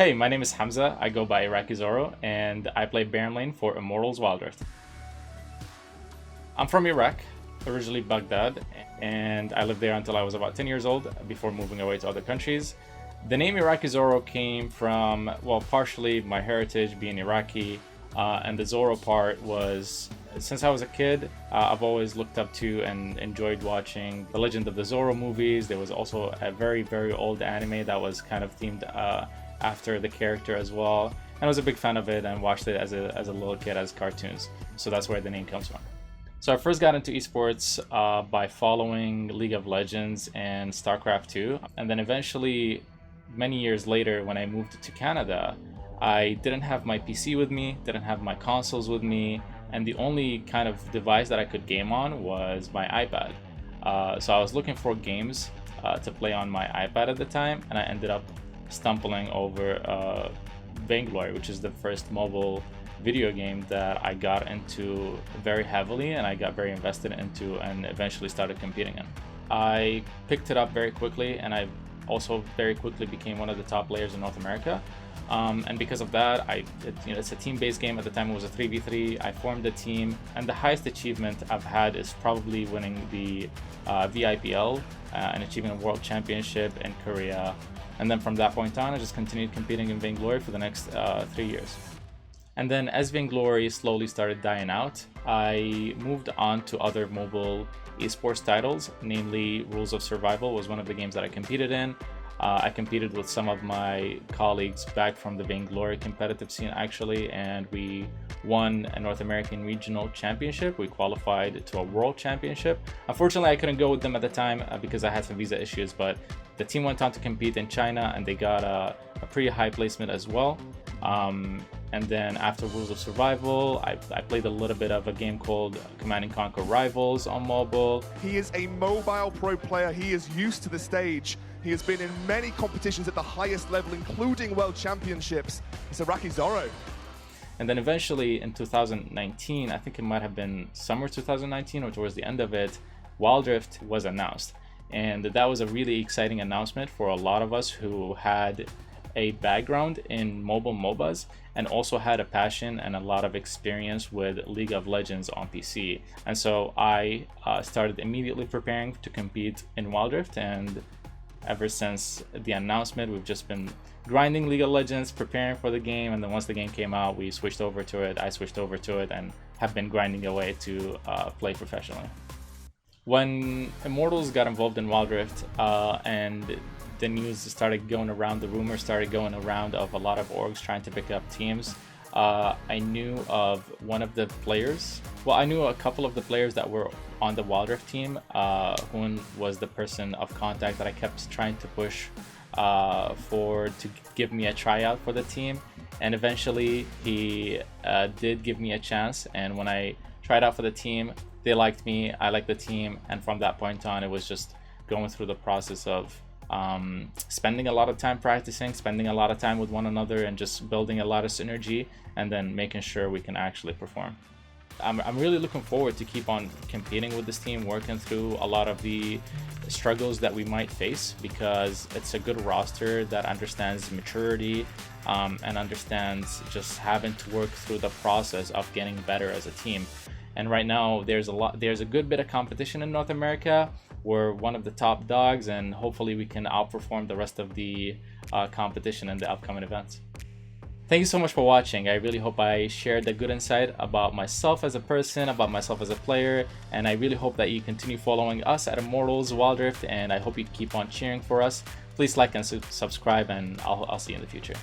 Hey, my name is Hamza. I go by Iraqizorro, and I play Baron Lane for Immortals Wild Rift. I'm from Iraq, originally Baghdad, and I lived there until I was about 10 years old before moving away to other countries. The name Iraqizorro came from, well, partially my heritage being Iraqi, and the Zorro part was, since I was a kid, I've always looked up to and enjoyed watching the Legend of the Zorro movies. There was also a very, very old anime that was kind of themed after the character as well. And I was a big fan of it and watched it as a little kid as cartoons. So that's where the name comes from. So I first got into esports by following League of Legends and StarCraft 2. And then eventually, many years later, when I moved to Canada, I didn't have my PC with me, didn't have my consoles with me, and the only kind of device that I could game on was my iPad. So I was looking for games to play on my iPad at the time, and I ended up stumbling over Vainglory, which is the first mobile video game that I got into very heavily and I got very invested into and eventually started competing in. I picked it up very quickly, and I also very quickly became one of the top players in North America. And because of that, it's a team-based game. At the time it was a 3v3. I formed a team, and the highest achievement I've had is probably winning the VIPL and achieving a world championship in Korea. And then from that point on, I just continued competing in Vainglory for the next 3 years. And then as Vainglory slowly started dying out, I moved on to other mobile esports titles, namely Rules of Survival was one of the games that I competed in. I competed with some of my colleagues back from the Vainglory competitive scene actually, and we won a North American regional championship. We qualified to a world championship. Unfortunately, I couldn't go with them at the time because I had some visa issues, but the team went on to compete in China and they got a pretty high placement as well. And then after Rules of Survival, I played a little bit of a game called Command & Conquer Rivals on mobile. He is a mobile pro player. He is used to the stage. He has been in many competitions at the highest level, including World Championships. It's Iraqizorro. And then eventually in 2019, I think it might have been summer 2019 or towards the end of it, Wild Rift was announced. And that was a really exciting announcement for a lot of us who had a background in mobile MOBAs and also had a passion and a lot of experience with League of Legends on PC. And so I started immediately preparing to compete in Wild Rift, and ever since the announcement, we've just been grinding League of Legends, preparing for the game, and then once the game came out, we switched over to it. I switched over to it and have been grinding away to play professionally. When Immortals got involved in Wild Rift and the news started going around, the rumors started going around of a lot of orgs trying to pick up teams, I knew of one of the players. Well, I knew a couple of the players that were on the Wild Rift team. Hoon was the person of contact that I kept trying to push to give me a tryout for the team, and eventually he did give me a chance. And when I tried out for the team, they liked me, I liked the team, and from that point on, it was just going through the process of spending a lot of time practicing, spending a lot of time with one another, and just building a lot of synergy, and then making sure we can actually perform. I'm really looking forward to keep on competing with this team, working through a lot of the struggles that we might face, because it's a good roster that understands maturity and understands just having to work through the process of getting better as a team. And right now there's a good bit of competition in North America. We're one of the top dogs, and hopefully we can outperform the rest of the competition in the upcoming events. Thank you so much for watching. I really hope I shared a good insight about myself as a person, about myself as a player, and I really hope that you continue following us at Immortals Wild Rift, and I hope you keep on cheering for us. Please like and subscribe, and I'll see you in the future.